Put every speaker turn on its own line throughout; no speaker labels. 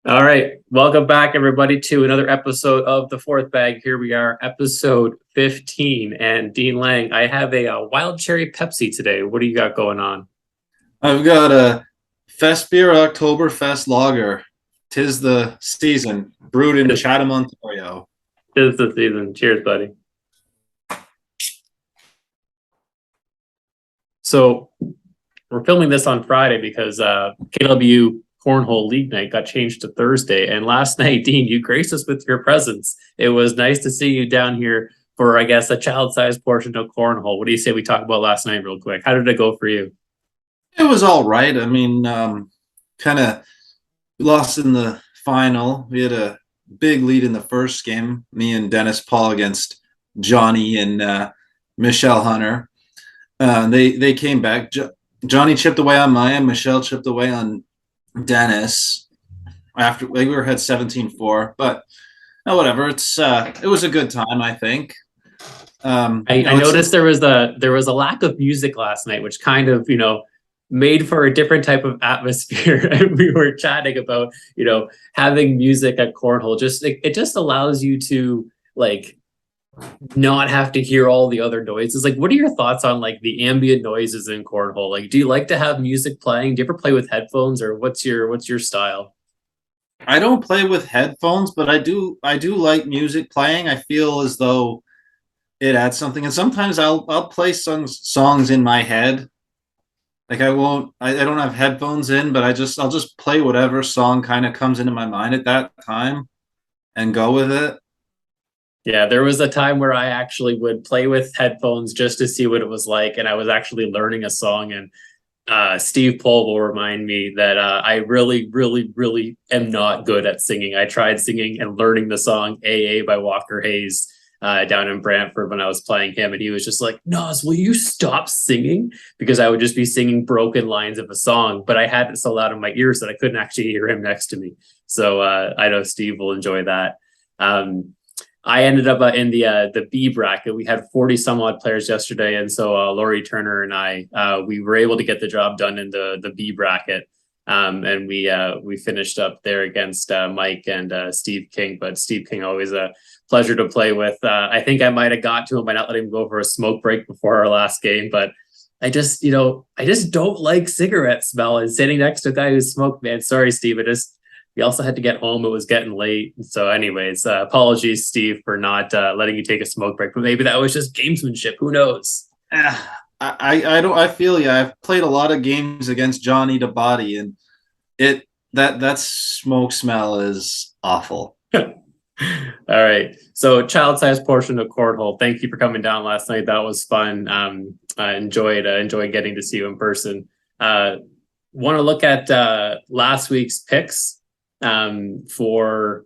All right. Welcome back, everybody, to another episode of The Fourth Bag. Here we are, episode 15. And Dean Lang, I have a wild cherry Pepsi today. What do you got going on?
I've got a Fest Beer Oktoberfest Lager. Tis the season, brewed in
Tis
Chatham, Ontario.
the season. Cheers, buddy. So we're filming this on Friday because KW Cornhole League Night got changed to Thursday. And last night, Dean, you graced us with your presence. It was nice to see you down here for, I guess, a child-sized portion of Cornhole. What do you say we talk about last night real quick? How did it go for you?
It was all right. I mean, kind of lost in the final. We had a big lead in the first game, me and Dennis Paul against Johnny and Michelle Hunter. They came back. Johnny chipped away on mine. Michelle chipped away on Dennis. After we were had 17-4, but whatever. It was a good time, I think.
I noticed there was a lack of music last night, which kind of made for a different type of atmosphere. And we were chatting about having music at cornhole. Just it just allows you to like not have to hear all the other noises. Like, what are your thoughts on like the ambient noises in cornhole? Like, do you like to have music playing? Do you ever play with headphones, or what's your style?
I don't play with headphones, but I do like music playing. I feel as though it adds something, and sometimes I'll play some songs in my head. Like I don't have headphones in, but I'll just play whatever song kind of comes into my mind at that time and go with it.
Yeah, there was a time where I actually would play with headphones just to see what it was like, and I was actually learning a song. And Steve Pohl will remind me that I really, really, really am not good at singing. I tried singing and learning the song "AA" by Walker Hayes down in Brantford when I was playing him, and he was just like, "Nas, will you stop singing?" Because I would just be singing broken lines of a song, but I had it so loud in my ears that I couldn't actually hear him next to me. So I know Steve will enjoy that. Um, I ended up in the B bracket. We had 40 some odd players yesterday, and so Laurie Turner and I we were able to get the job done in the B bracket, and we finished up there against Mike and Steve King. But Steve King, always a pleasure to play with. I think I might have got to him by not letting him go for a smoke break before our last game, but I just don't like cigarette smell. And sitting next to a guy who smoked, man, sorry, Steve. We also had to get home. It was getting late. So anyways, apologies, Steve, for not letting you take a smoke break, but maybe that was just gamesmanship. Who knows?
Eh, I don't I feel yeah. I've played a lot of games against Johnny DeBody, and that smoke smell is awful.
All right. So child-sized portion of cornhole. Thank you for coming down last night. That was fun. I enjoyed getting to see you in person. Want to look at last week's picks for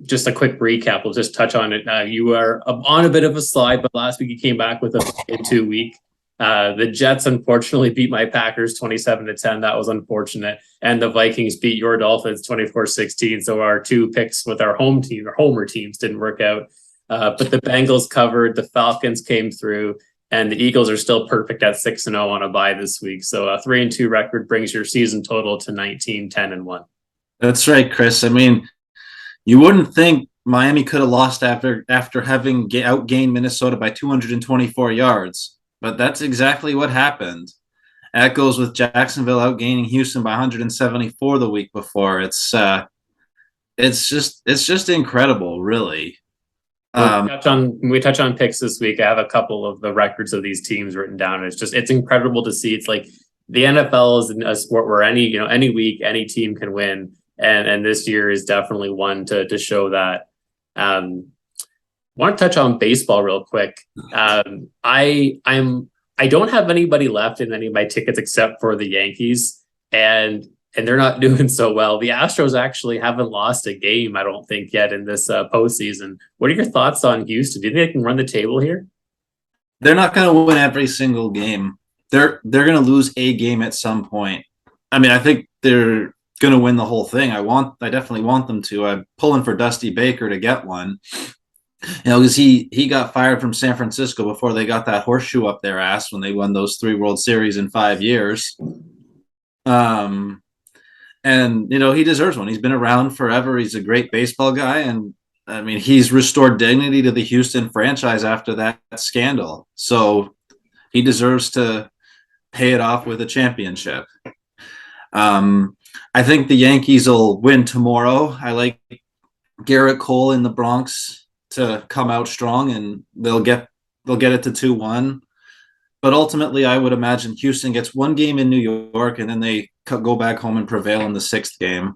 just a quick recap. We'll just touch on it. You are on a bit of a slide, but last week you came back with a 2 week. The Jets unfortunately beat my Packers 27-10. That was unfortunate. And the Vikings beat your Dolphins 24-16. So our two picks with our home team or homer teams didn't work out. But the Bengals covered, the Falcons came through, and the Eagles are still perfect at 6-0 on a bye this week. So a 3-2 record brings your season total to 19-10-1.
That's right, Chris. I mean, you wouldn't think Miami could have lost after having outgained Minnesota by 224 yards, but that's exactly what happened. That goes with Jacksonville outgaining Houston by 174 the week before. It's just incredible, really.
We touch on picks this week. I have a couple of the records of these teams written down. It's incredible to see. It's like the NFL is a sport where any week any team can win, and this year is definitely one to show that. Want to touch on baseball real quick. I don't have anybody left in any of my tickets except for the Yankees, and they're not doing so well. The Astros actually haven't lost a game, I don't think, yet in this postseason. What are your thoughts on Houston? Do you think they can run the table here?
They're not going to win every single game. They're going to lose a game at some point. I mean, I think they're going to win the whole thing. I definitely want them to. I'm pulling for Dusty Baker to get one. Because he got fired from San Francisco before they got that horseshoe up their ass when they won those 3 World Series in 5 years. And he deserves one. He's been around forever. He's a great baseball guy, and I mean, he's restored dignity to the Houston franchise after that scandal. So he deserves to pay it off with a championship. Um, I think the Yankees will win tomorrow. I like Garrett Cole in the Bronx to come out strong, and they'll get it to 2-1. But ultimately, I would imagine Houston gets one game in New York, and then they go back home and prevail in the sixth game.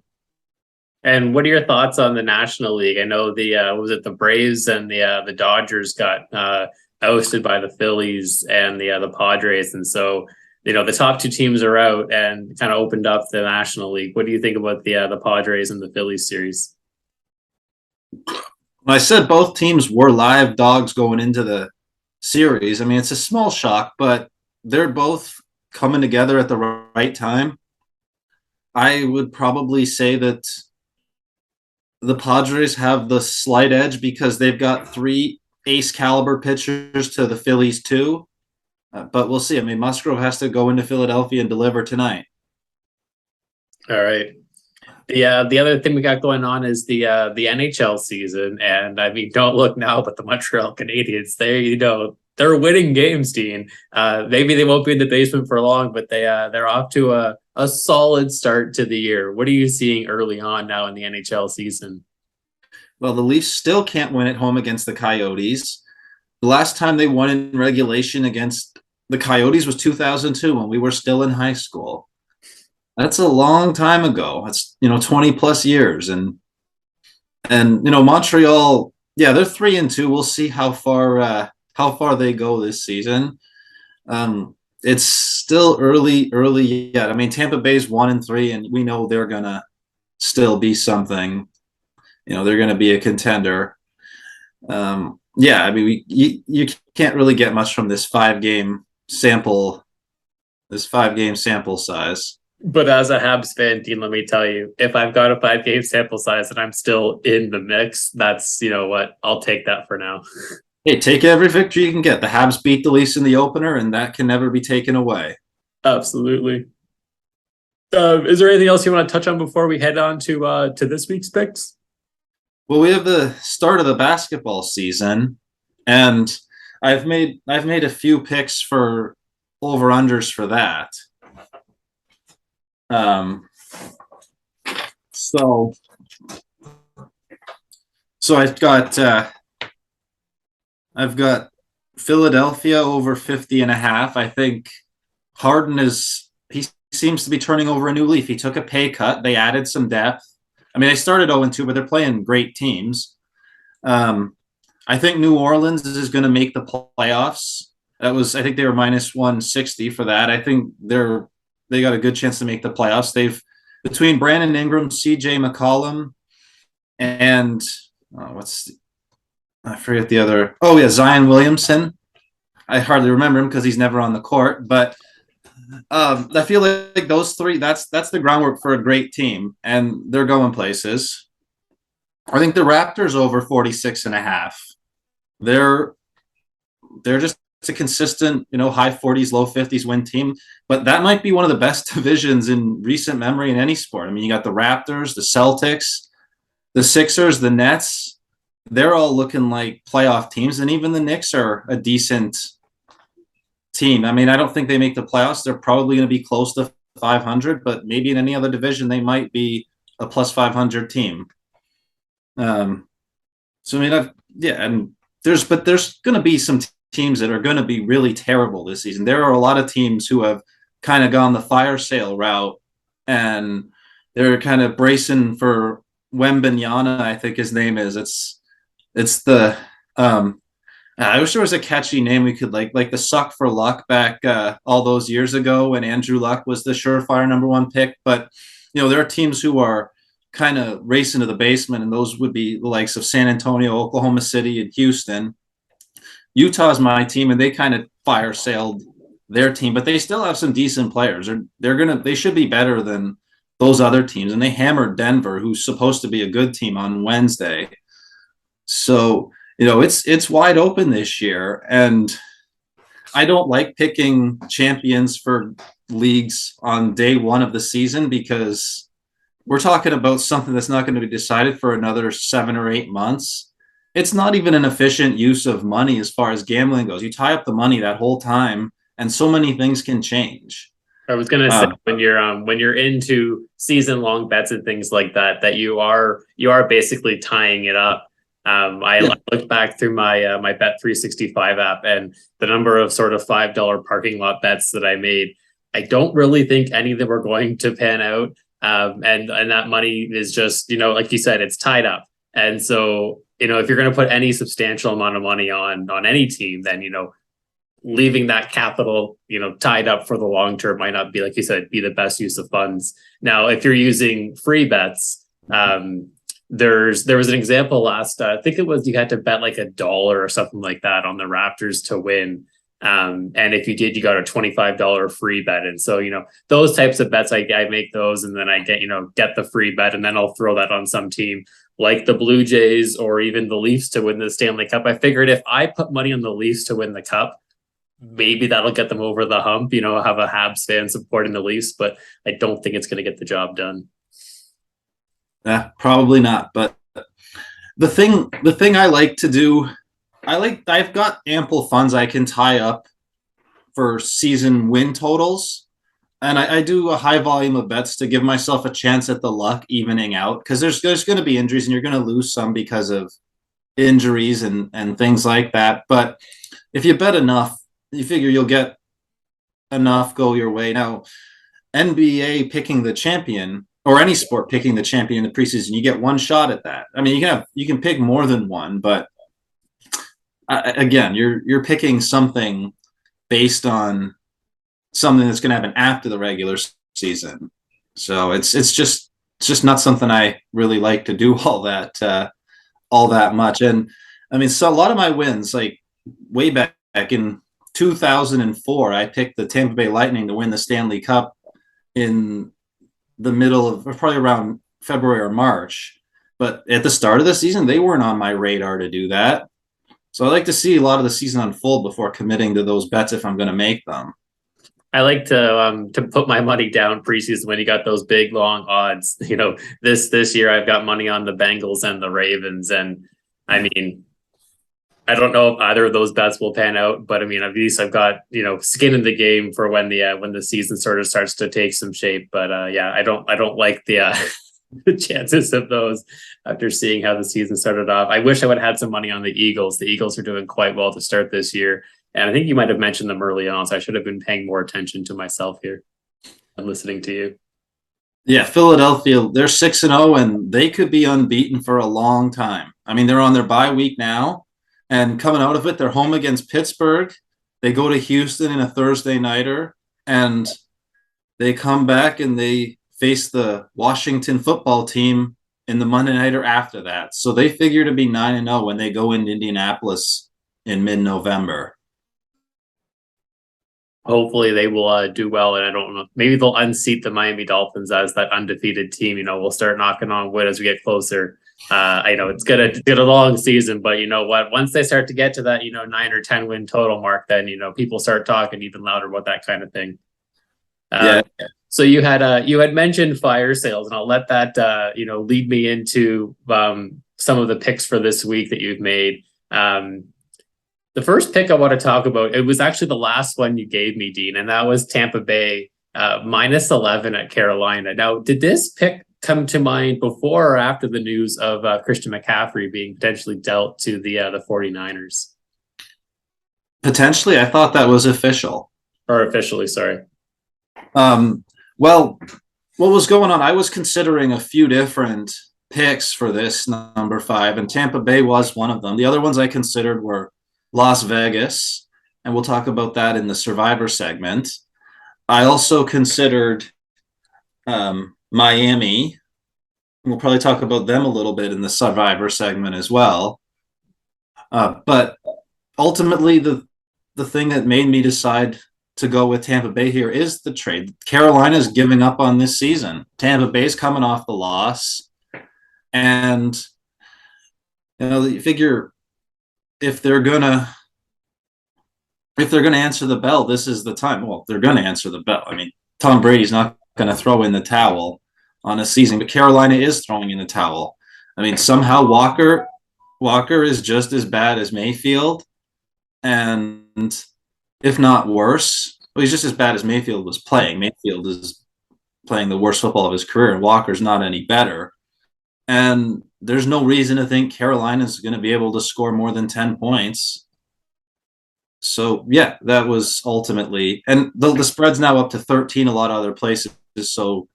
And what are your thoughts on the National League? I know was it the Braves and the Dodgers got ousted by the Phillies and the Padres, and so the top two teams are out and kind of opened up the National League. What do you think about the Padres and the Phillies series?
I said both teams were live dogs going into the series. I mean, it's a small shock, but they're both coming together at the right time. I would probably say that the Padres have the slight edge because they've got 3 ace caliber pitchers to the Phillies 2. But we'll see. I mean, Musgrove has to go into Philadelphia and deliver tonight.
All right. The other thing we got going on is the NHL season, and I mean, don't look now, but the Montreal Canadiens, they're winning games, Dean. Maybe they won't be in the basement for long, but they're off to a solid start to the year. What are you seeing early on now in the NHL season?
Well, the Leafs still can't win at home against the Coyotes. The last time they won in regulation against the Coyotes was 2002 when we were still in high school. That's a long time ago. That's 20 plus years, and Montreal, yeah, they're 3-2. We'll see how far they go this season. It's still early yet. I mean, Tampa Bay's 1-3, and we know they're gonna still be something. They're gonna be a contender. Yeah, I mean, you can't really get much from this 5-game sample size.
But as a Habs fan, Dean, let me tell you, if I've got a 5-game sample size and I'm still in the mix, that's what, I'll take that for now.
Hey, take every victory you can get. The Habs beat the Leafs in the opener, and that can never be taken away.
Absolutely. Is there anything else you want to touch on before we head on to this week's picks?
Well, we have the start of the basketball season, and I've made a few picks for over-unders for that. So I've got Philadelphia over 50.5. I think Harden he seems to be turning over a new leaf. He took a pay cut. They added some depth. I mean, they started 0-2, but they're playing great teams. I think New Orleans is going to make the playoffs. I think they were minus 160 for that. I think they got a good chance to make the playoffs. They've between Brandon Ingram, CJ McCollum, and I forget the other. Oh yeah, Zion Williamson. I hardly remember him because he's never on the court, but I feel like those 3. That's the groundwork for a great team, and they're going places. I think the Raptors over 46.5. They're just a consistent, high 40s, low 50s win team. But that might be one of the best divisions in recent memory in any sport. I mean, you got the Raptors, the Celtics, the Sixers, the Nets. They're all looking like playoff teams. And even the Knicks are a decent team. I mean, I don't think they make the playoffs. They're probably going to be close to 500, but maybe in any other division, they might be a plus 500 team. So, I mean, and there's going to be some teams that are going to be really terrible this season. There are a lot of teams who have kind of gone the fire sale route, and they're kind of bracing for Wembanyama, I think his name is. It's the I wish there was a catchy name we could like the suck for luck back all those years ago when Andrew Luck was the surefire number 1 pick. But there are teams who are kind of racing to the basement, and those would be the likes of San Antonio, Oklahoma City, and Houston. Utah's my team, and they kind of fire sailed their team, but they still have some decent players. They should be better than those other teams, and they hammered Denver, who's supposed to be a good team, on Wednesday. So it's wide open this year, and I don't like picking champions for leagues on day 1 of the season because we're talking about something that's not going to be decided for another 7 or 8 months. It's not even an efficient use of money as far as gambling goes. You tie up the money that whole time, and so many things can change.
I was gonna say when you're into season long bets and things like that, that you are basically tying it up. I
Yeah.
looked back through my Bet 365 app and the number of sort of $5 parking lot bets that I made. I don't really think any of them are going to pan out. And that money is just, like you said, it's tied up. And so, if you're going to put any substantial amount of money on any team, then leaving that capital, tied up for the long term might not be, like you said, be the best use of funds. Now, if you're using free bets, there was an example last, I think it was you had to bet like $1 or something like that on the Raptors to win. And if you did, you got a $25 free bet. And so, those types of bets, I make those and then I get the free bet and then I'll throw that on some team like the Blue Jays or even the Leafs to win the Stanley Cup. I figured if I put money on the Leafs to win the cup, maybe that'll get them over the hump, have a Habs fan supporting the Leafs, but I don't think it's going to get the job done.
Yeah, probably not. But the thing I like to do, I've got ample funds I can tie up for season win totals. And I do a high volume of bets to give myself a chance at the luck evening out because there's going to be injuries and you're going to lose some because of injuries and things like that. But if you bet enough, you figure you'll get enough go your way. Now, NBA picking the champion or any sport picking the champion in the preseason, you get one shot at that. I mean, you can pick more than one, but again, you're picking something based on something that's going to happen after the regular season. So it's just not something I really like to do all that much. And I mean, so a lot of my wins, like way back in 2004, I picked the Tampa Bay Lightning to win the Stanley Cup in the middle of probably around February or March. But at the start of the season, they weren't on my radar to do that. So I like to see a lot of the season unfold before committing to those bets if I'm going to make them.
I like to put my money down preseason when you got those big long odds. This year I've got money on the Bengals and the Ravens, and I mean, I don't know if either of those bets will pan out, but I mean, at least I've got skin in the game for when the season sort of starts to take some shape. But yeah, I don't like the the chances of those after seeing how the season started off. I wish I would have had some money on the Eagles. The Eagles are doing quite well to start this year. And I think you might have mentioned them early on, so I should have been paying more attention to myself here and listening to you.
Yeah, Philadelphia, they're 6-0 and they could be unbeaten for a long time. I mean, they're on their bye week now and coming out of it, they're home against Pittsburgh. They go to Houston in a Thursday nighter and they come back and they face the Washington football team in the Monday nighter after that. So they figure to be 9-0 when they go into Indianapolis in mid-November.
Hopefully they will do well, and I don't know, maybe they'll unseat the Miami Dolphins as that undefeated team. We'll start knocking on wood as we get closer. I know it's gonna get a long season, but you know what? Once they start to get to that 9 or 10 win total mark, then people start talking even louder about that kind of thing.
Yeah.
So you had mentioned fire sales, and I'll let that lead me into some of the picks for this week that you've made. The first pick I want to talk about, it was actually the last one you gave me, Dean, and that was Tampa Bay -11 at Carolina. Now, did this pick come to mind before or after the news of Christian McCaffrey being potentially dealt to the 49ers?
Potentially, I thought that was official.
Or officially, sorry.
Well, what was going on? I was considering a few different picks for this number 5, and Tampa Bay was one of them. The other ones I considered were Las Vegas, and we'll talk about that in the Survivor segment. I also considered Miami. We'll probably talk about them a little bit in the Survivor segment as well. But ultimately, the thing that made me decide to go with Tampa Bay here is the trade. Carolina's giving up on this season. Tampa Bay's coming off the loss. And, you figure if they're gonna answer the bell, this is the time. Well, they're gonna answer the bell. I mean, Tom Brady's not gonna throw in the towel. on a season, but Carolina is throwing in a towel. I mean, somehow Walker is just as bad as Mayfield, and if not worse. Well, he's just as bad as Mayfield was playing. Mayfield is playing the worst football of his career, and Walker's not any better. And there's no reason to think Carolina's going to be able to score more than 10 points. So, yeah, that was ultimately, and the spread's now up to 13 a lot of other places. So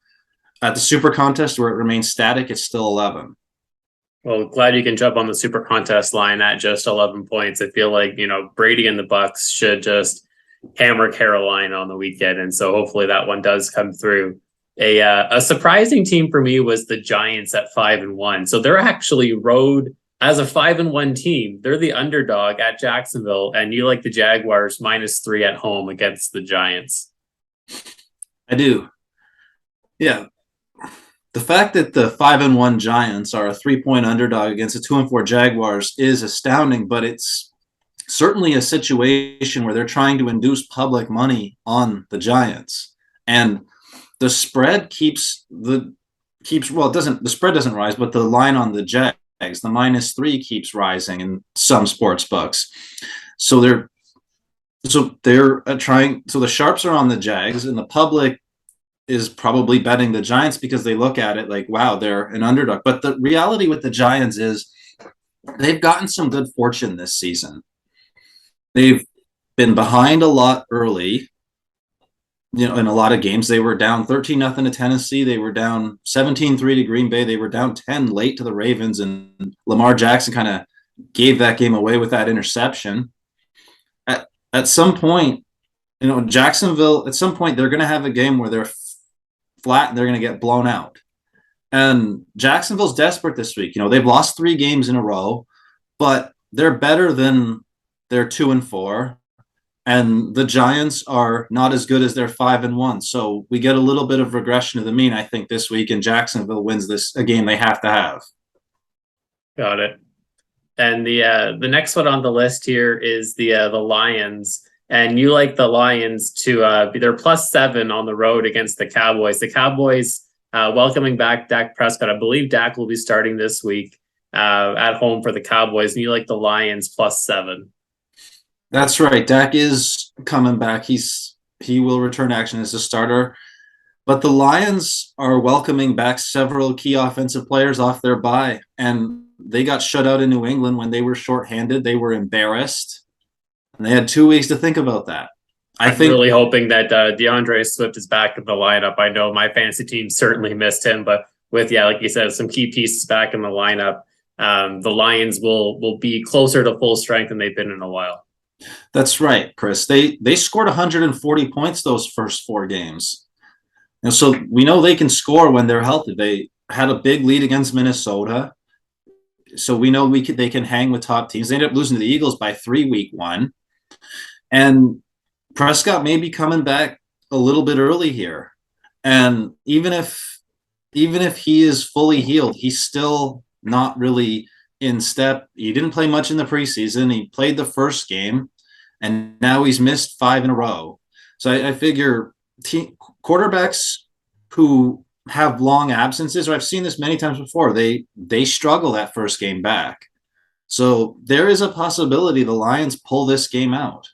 at the super contest where it remains static, it's still 11.
Well, glad you can jump on the super contest line at just 11 points. I feel like, Brady and the Bucks should just hammer Carolina on the weekend. And so hopefully that one does come through. A surprising team for me was the Giants at 5-1. So they're actually rode as a 5-1 team. They're the underdog at Jacksonville, and you like the Jaguars -3 at home against the Giants.
I do. Yeah. The fact that the 5-1 Giants are a 3-point underdog against the 2-4 Jaguars is astounding, but it's certainly a situation where they're trying to induce public money on the Giants. And the spread the spread doesn't rise, but the line on the Jags, the -3 keeps rising in some sports books. So they're trying. So the sharps are on the Jags, and the public is probably betting the Giants because they look at it like, wow, they're an underdog. But the reality with the Giants is they've gotten some good fortune this season. They've been behind a lot early. In a lot of games, they were down 13-0 to Tennessee. They were down 17-3 to Green Bay. They were down 10 late to the Ravens, and Lamar Jackson kind of gave that game away with that interception. At some point, Jacksonville, at some point, they're going to have a game where they're flat and they're going to get blown out. And Jacksonville's desperate this week. They've lost 3 games in a row, but they're better than their 2-4. And the Giants are not as good as their 5-1. So we get a little bit of regression to the mean, I think, this week, and Jacksonville wins a game they have to have.
Got it. And the next one on the list here is the Lions. And you like the Lions to be their +7 on the road against the Cowboys. The Cowboys welcoming back Dak Prescott. I believe Dak will be starting this week at home for the Cowboys. And you like the Lions +7.
That's right. Dak is coming back. He will return action as a starter. But the Lions are welcoming back several key offensive players off their bye. And they got shut out in New England when they were shorthanded. They were embarrassed. And they had 2 weeks to think about that.
I'm really hoping that DeAndre Swift is back in the lineup. I know my fantasy team certainly missed him, but with, like you said, some key pieces back in the lineup, the Lions will be closer to full strength than they've been in a while.
That's right, Chris. They scored 140 points those first 4 games. And so we know they can score when they're healthy. They had a big lead against Minnesota. So we know they can hang with top teams. They ended up losing to the Eagles by 3 week 1. And Prescott may be coming back a little bit early here. And even if he is fully healed, he's still not really in step. He didn't play much in the preseason. He played the first game, and now he's missed 5 in a row. So I figure quarterbacks who have long absences, or I've seen this many times before, they struggle that first game back. So there is a possibility the Lions pull this game out.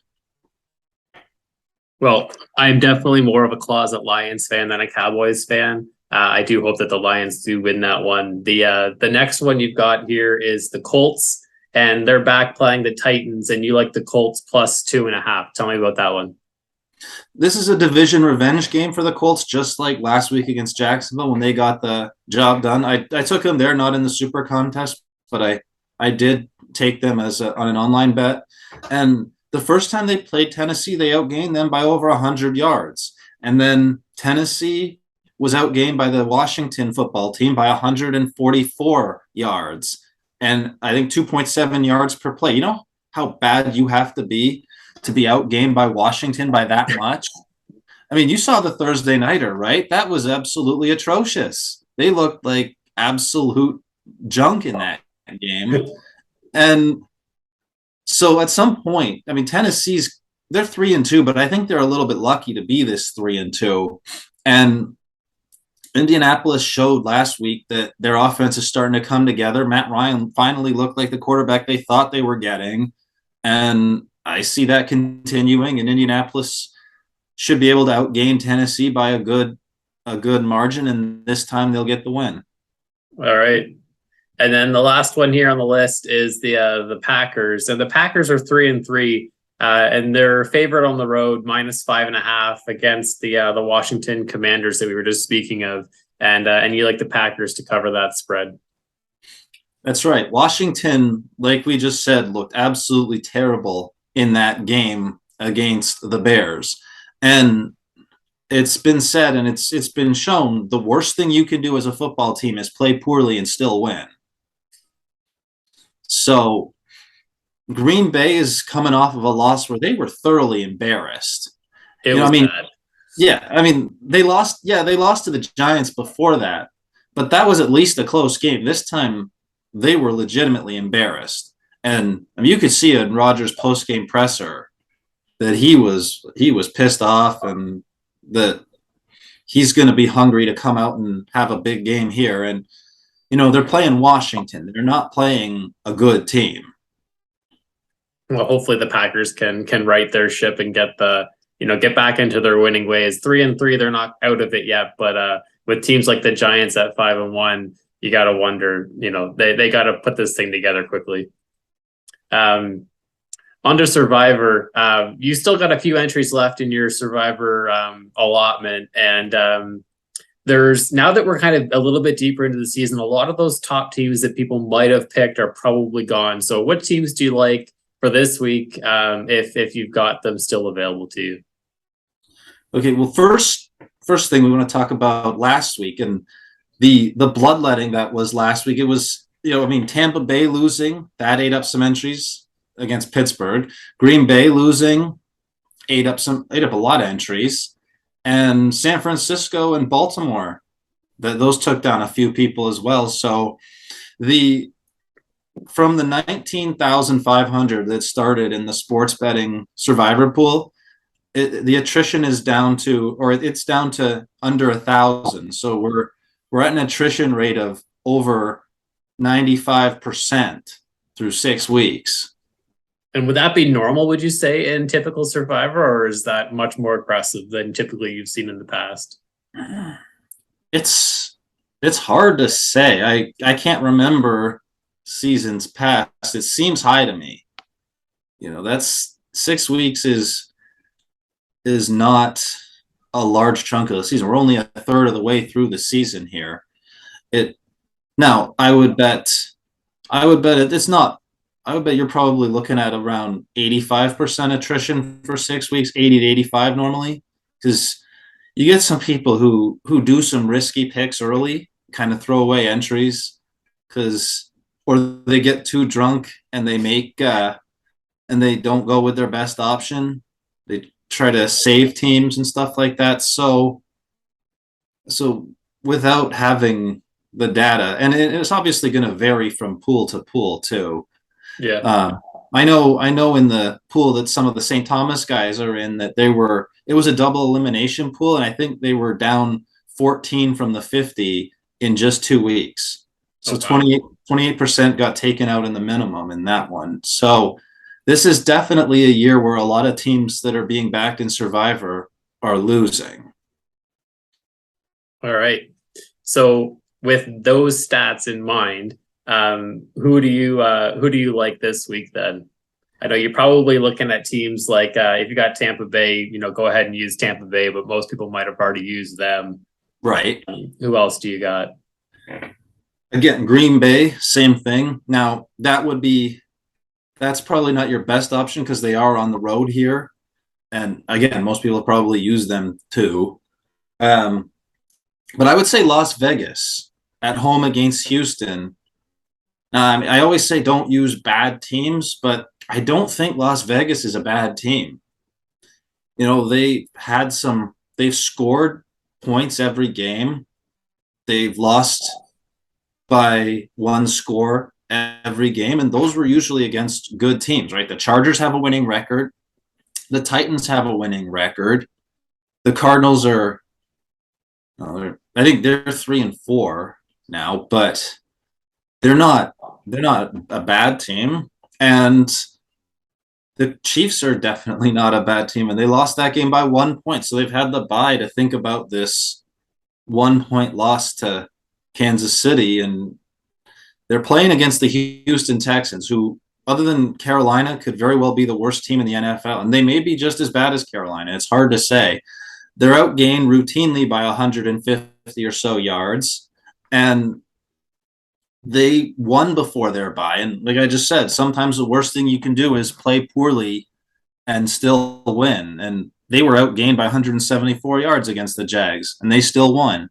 Well, I'm definitely more of a closet Lions fan than a Cowboys fan. I do hope that the Lions do win that one. The next one you've got here is the Colts, and they're back playing the Titans, and you like the Colts +2.5. Tell me about that one.
This is a division revenge game for the Colts, just like last week against Jacksonville when they got the job done. I took them there, not in the super contest, but I did take them on an online bet. And the first time they played Tennessee, they outgained them by over 100 yards. And then Tennessee was outgained by the Washington football team by 144 yards. And I think 2.7 yards per play. You know how bad you have to be outgained by Washington by that much? I mean, you saw the Thursday nighter, right? That was absolutely atrocious. They looked like absolute junk in that game. And so at some point, I mean, they're 3-2, but I think they're a little bit lucky to be this 3-2. And Indianapolis showed last week that their offense is starting to come together. Matt Ryan finally looked like the quarterback they thought they were getting. And I see that continuing, and Indianapolis should be able to outgain Tennessee by a good margin, and this time they'll get the win.
All right. And then the last one here on the list is the Packers, and the Packers are 3-3, and they're favorite on the road -5.5 against the Washington Commanders that we were just speaking of, and you like the Packers to cover that spread.
That's right. Washington, like we just said, looked absolutely terrible in that game against the Bears, and it's been said and it's been shown the worst thing you can do as a football team is play poorly and still win. So Green Bay is coming off of a loss where they were thoroughly embarrassed.
It was bad.
Yeah, I mean they lost. Yeah, they lost to the Giants before that, but that was at least a close game. This time they were legitimately embarrassed, and I mean you could see in Rodgers' post-game presser that he was pissed off and that he's going to be hungry to come out and have a big game here. And they're playing Washington. They're not playing a good team.
Well, hopefully the Packers can right their ship and get back into their winning ways. 3-3, they're not out of it yet, but with teams like the Giants at 5-1, you got to wonder. They got to put this thing together quickly. Under Survivor, you still got a few entries left in your Survivor allotment, and there's, now that we're kind of a little bit deeper into the season, a lot of those top teams that people might have picked are probably gone. So what teams do you like for this week, if you've got them still available to you?
Okay, well, first thing we want to talk about last week and the bloodletting that was last week. It was, Tampa Bay losing, that ate up some entries against Pittsburgh. Green Bay losing ate up a lot of entries, and San Francisco and Baltimore, those took down a few people as well. So from the 19,500 that started in the sports betting survivor pool, the attrition is down to, or it's down to under 1,000. So we're at an attrition rate of over 95% through 6 weeks.
And would that be normal, would you say, in typical Survivor, or is that much more aggressive than typically you've seen in the past?
It's hard to say. I can't remember seasons past. It seems high to me. That's 6 weeks is not a large chunk of the season. We're only a third of the way through the season here. Now I would bet it's not. I would bet you're probably looking at around 85% attrition for 6 weeks, 80 to 85 normally, because you get some people who do some risky picks early, kind of throw away entries, or they get too drunk and they and they don't go with their best option. They try to save teams and stuff like that. So without having the data, and it's obviously going to vary from pool to pool too.
Yeah.
I know in the pool that some of the St. Thomas guys are in, that it was a double elimination pool, and I think they were down 14 from the 50 in just 2 weeks. So 28% got taken out in the minimum in that one. So this is definitely a year where a lot of teams that are being backed in Survivor are losing.
All right. So with those stats in mind, who do you like this week then? I know you're probably looking at teams like, if you got Tampa Bay, go ahead and use Tampa Bay, but most people might have already used them.
Right.
Who else do you got?
Again, Green Bay, same thing. Now that's probably not your best option because they are on the road here. And again, most people probably use them too. But I would say Las Vegas at home against Houston. I always say don't use bad teams, but I don't think Las Vegas is a bad team. They've scored points every game. They've lost by 1 score every game, and those were usually against good teams, right? The Chargers have a winning record. The Titans have a winning record. The Cardinals are I think they're 3-4 now, but they're not a bad team, and the Chiefs are definitely not a bad team, and they lost that game by 1 point. So they've had the bye to think about this 1 point loss to Kansas City, and they're playing against the Houston Texans, who, other than Carolina, could very well be the worst team in the NFL, and they may be just as bad as Carolina. It's hard to say. They're outgained routinely by 150 or so yards, and they won before their bye. And like I just said, sometimes the worst thing you can do is play poorly and still win. And they were outgained by 174 yards against the Jags, and they still won.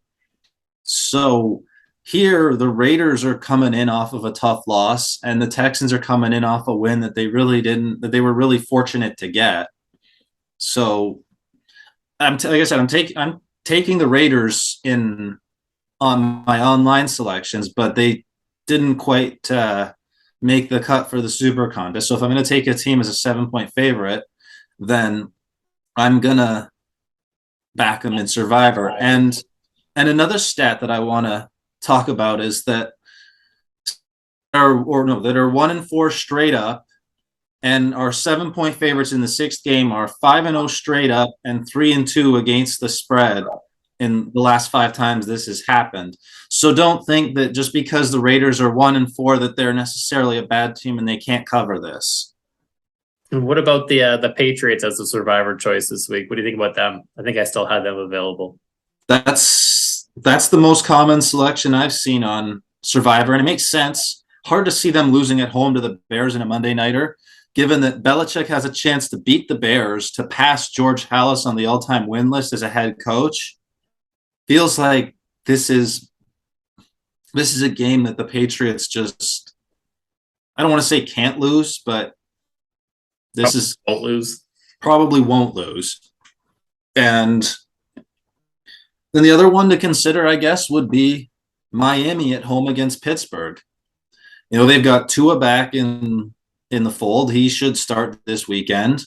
So here, the Raiders are coming in off of a tough loss, and the Texans are coming in off a win that they really didn't, that they were really fortunate to get. So, like I said, I'm taking the Raiders in on my online selections, but they didn't quite make the cut for the Super Contest. So if I'm going to take a team as a 7-point favorite, then I'm gonna back them in Survivor. And another stat that I want to talk about is that that are 1-4 straight up, and our 7-point favorites in the sixth game are 5-0 straight up and 3-2 against the spread in the last 5 times this has happened. So don't think that just because the Raiders are 1-4 that they're necessarily a bad team and they can't cover this.
And what about the Patriots as a survivor choice this week? What do you think about them? I think I still had them available.
That's the most common selection I've seen on Survivor, and it makes sense. Hard to see them losing at home to the Bears in a Monday nighter, given that Belichick has a chance to beat the Bears to pass George Halas on the all-time win list as a head coach. Feels like this is a game that the Patriots just, I don't want to say can't lose, but this is
won't lose.
Probably won't lose. And then the other one to consider, I guess, would be Miami at home against Pittsburgh. You know, they've got Tua back in the fold. He should start this weekend.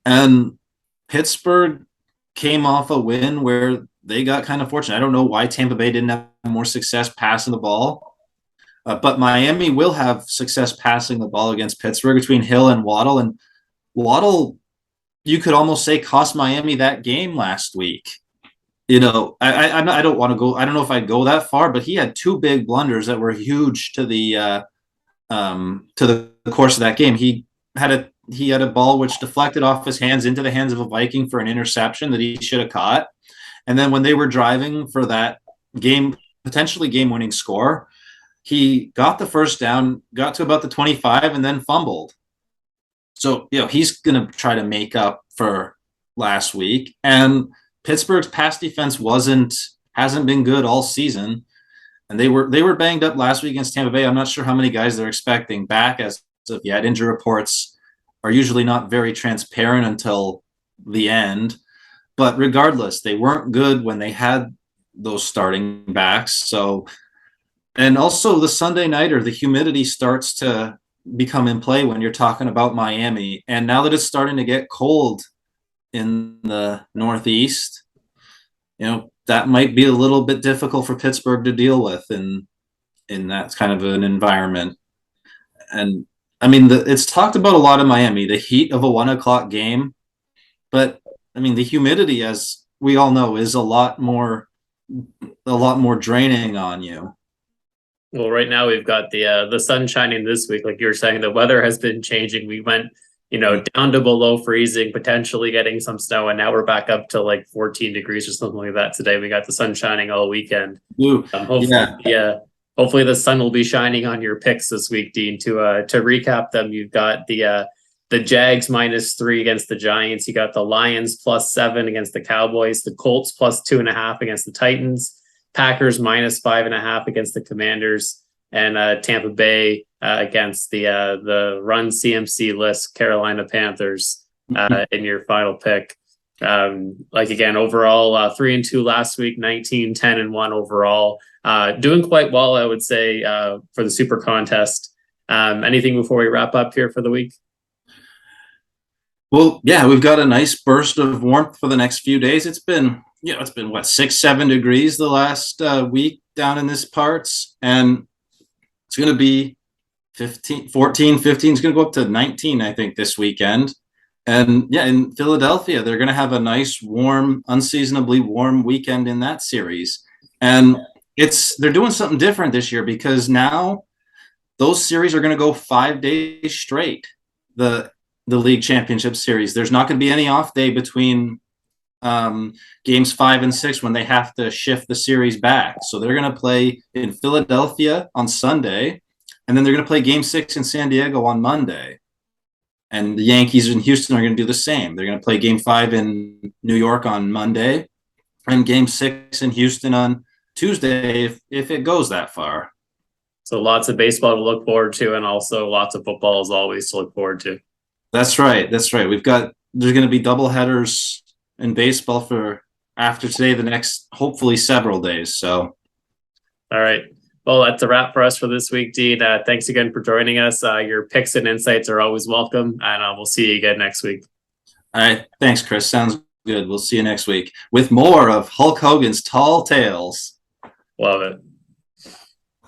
And Pittsburgh came off a win where they got kind of fortunate. I don't know why Tampa Bay didn't have more success passing the ball. But Miami will have success passing the ball against Pittsburgh between Hill and Waddle. And Waddle, you could almost say, cost Miami that game last week. You know, I don't want to go. I don't know if I'd go that far, but he had 2 big blunders that were huge to the course of that game. He had a ball which deflected off his hands into the hands of a Viking for an interception that he should have caught. And then when they were driving for that game, potentially game-winning score, he got the first down, got to about the 25, and then fumbled. So, you know, he's going to try to make up for last week. And Pittsburgh's pass defense hasn't been good all season. And they were banged up last week against Tampa Bay. I'm not sure how many guys they're expecting back, as of yet. Injury reports are usually not very transparent until the end. But regardless, they weren't good when they had those starting backs. So, and also the Sunday nighter, the humidity starts to become in play when you're talking about Miami. And now that it's starting to get cold in the Northeast, you know, that might be a little bit difficult for Pittsburgh to deal with in that kind of an environment. And I mean, it's talked about a lot in Miami, the heat of a 1:00 game, but I mean, the humidity, as we all know, is a lot more draining on you.
Well, right now we've got the sun shining this week. Like you were saying, the weather has been changing. We went, down to below freezing, potentially getting some snow, and now we're back up to like 14 degrees or something like that today. We got the sun shining all weekend. Hopefully the sun will be shining on your picks this week, Dean. To recap them, you've got the Jags -3 against the Giants. You got the Lions +7 against the Cowboys. The Colts +2.5 against the Titans. Packers -5.5 against the Commanders, and Tampa Bay against the run CMC list Carolina Panthers in your final pick. Again, overall 3-2 last week, 19-10-1 overall. Doing quite well, I would say, for the Super Contest. Anything before we wrap up here for the week?
Well, yeah, we've got a nice burst of warmth for the next few days. It's been it's been what, 6-7 degrees the last week down in this parts, and it's going to be 15, 14, 15. It's going to go up to 19, I think, this weekend. And yeah, in Philadelphia, they're going to have a nice, warm, unseasonably warm weekend in that series. And they're doing something different this year because now those series are going to go 5 days straight. The league championship series. There's not going to be any off day between games 5 and 6 when they have to shift the series back. So they're going to play in Philadelphia on Sunday, and then they're going to play game 6 in San Diego on Monday. And the Yankees in Houston are going to do the same. They're going to play game 5 in New York on Monday and game 6 in Houston on Tuesday if it goes that far.
So lots of baseball to look forward to, and also lots of football as always to look forward to.
That's right. There's going to be double headers in baseball for after today, the next hopefully several days. So,
all right. Well, that's a wrap for us for this week, Dean. Thanks again for joining us. Your picks and insights are always welcome, and we'll see you again next week.
All right. Thanks, Chris. Sounds good. We'll see you next week with more of Hulk Hogan's Tall Tales.
Love it.